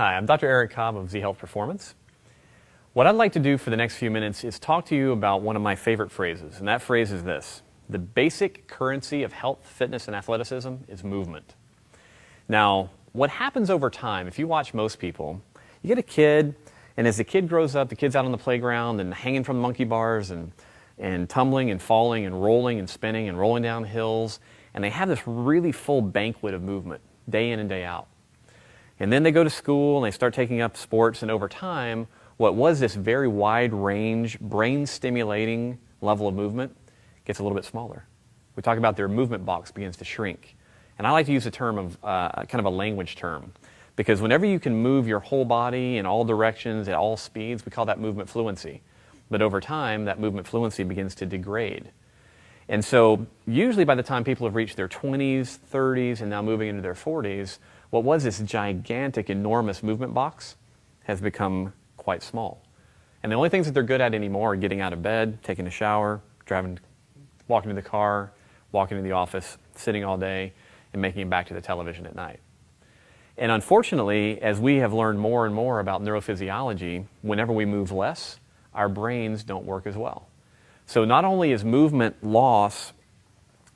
Hi, I'm Dr. Eric Cobb of Z Health Performance. What I'd like to do for the next few minutes is talk to you about one of my favorite phrases, and that phrase is this: the basic currency of health, fitness, and athleticism is movement. Now, what happens over time, if you watch most people, you get a kid, and as the kid grows up, the kid's out on the playground and hanging from the monkey bars and tumbling and falling and rolling and spinning and rolling down hills, and they have this really full banquet of movement day in and day out. And then they go to school and they start taking up sports, and over time, what was this very wide range, brain stimulating level of movement gets a little bit smaller. We talk about their movement box begins to shrink. And I like to use the term of kind of a language term, because whenever you can move your whole body in all directions at all speeds, we call that movement fluency. But over time, that movement fluency begins to degrade. And so usually by the time people have reached their 20s, 30s, and now moving into their 40s, what was this gigantic, enormous movement box has become quite small. And the only things that they're good at anymore are getting out of bed, taking a shower, walking to the car, walking to the office, sitting all day, and making it back to the television at night. And unfortunately, as we have learned more and more about neurophysiology, whenever we move less, our brains don't work as well. So not only is movement loss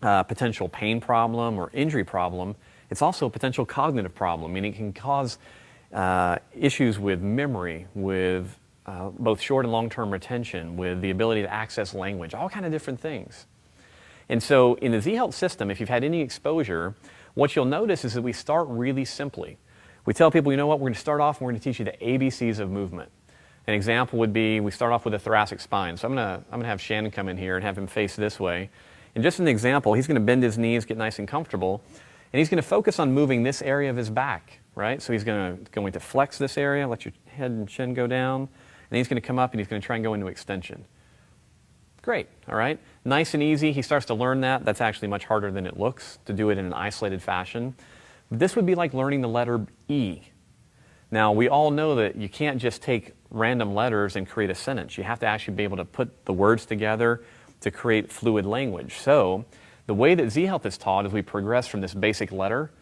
a potential pain problem or injury problem, it's also a potential cognitive problem, meaning it can cause issues with memory, with both short and long-term retention, with the ability to access language, all kind of different things. And so in the Z Health system, if you've had any exposure, what you'll notice is that we start really simply. We tell people, you know what, we're going to start off and we're going to teach you the ABCs of movement. An example would be, we start off with a thoracic spine. So I'm going to have Shannon come in here and have him face this way. And just an example, he's going to bend his knees, get nice and comfortable, and he's going to focus on moving this area of his back, right? So he's going to flex this area, let your head and chin go down, and he's going to come up and he's going to try and go into extension. Great, all right? Nice and easy. He starts to learn that. That's actually much harder than it looks to do it in an isolated fashion. This would be like learning the letter E. Now, we all know that you can't just take random letters and create a sentence. You have to actually be able to put the words together to create fluid language. So the way that Z Health is taught is we progress from this basic letter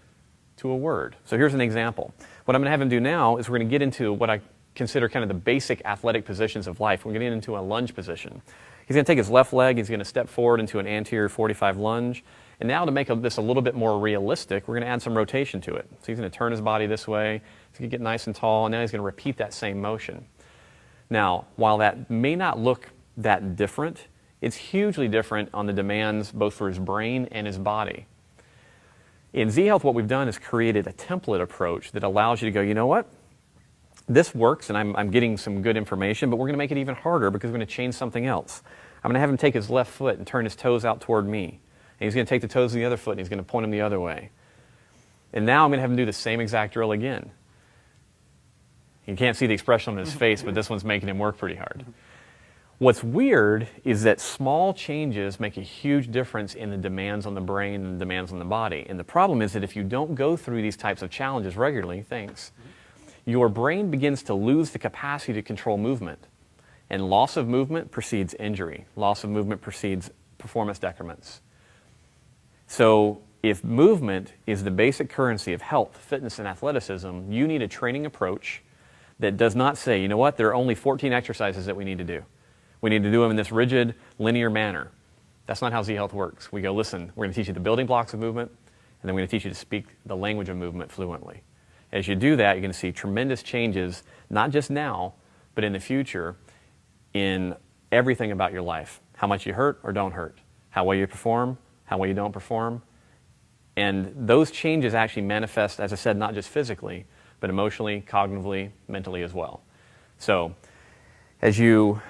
to a word. So here's an example. What I'm going to have him do now is we're going to get into what I consider kind of the basic athletic positions of life. We're going to get into a lunge position. He's going to take his left leg, he's going to step forward into an anterior 45 lunge. And now to make this a little bit more realistic, we're going to add some rotation to it. So he's going to turn his body this way, he's going to get nice and tall, and now he's going to repeat that same motion. Now, while that may not look that different, it's hugely different on the demands both for his brain and his body. In Z Health, what we've done is created a template approach that allows you to go, you know what? This works, and I'm getting some good information, but we're going to make it even harder because we're going to change something else. I'm going to have him take his left foot and turn his toes out toward me. And he's going to take the toes of the other foot and he's going to point them the other way. And now I'm going to have him do the same exact drill again. You can't see the expression on his face, but this one's making him work pretty hard. What's weird is that small changes make a huge difference in the demands on the brain and the demands on the body. And the problem is that if you don't go through these types of challenges regularly, your brain begins to lose the capacity to control movement. And loss of movement precedes injury. Loss of movement precedes performance decrements. So if movement is the basic currency of health, fitness, and athleticism, you need a training approach that does not say, you know what, there are only 14 exercises that we need to do. We need to do them in this rigid, linear manner. That's not how Z Health works. We go, listen, we're going to teach you the building blocks of movement, and then we're going to teach you to speak the language of movement fluently. As you do that, you're going to see tremendous changes, not just now, but in the future, in everything about your life. How much you hurt or don't hurt. How well you perform, how well you don't perform. And those changes actually manifest, as I said, not just physically, but emotionally, cognitively, mentally as well. So as you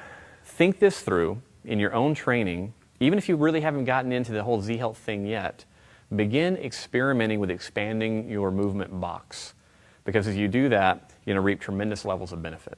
think this through in your own training, even if you really haven't gotten into the whole Z Health thing yet, begin experimenting with expanding your movement box. Because as you do that, you're going to reap tremendous levels of benefit.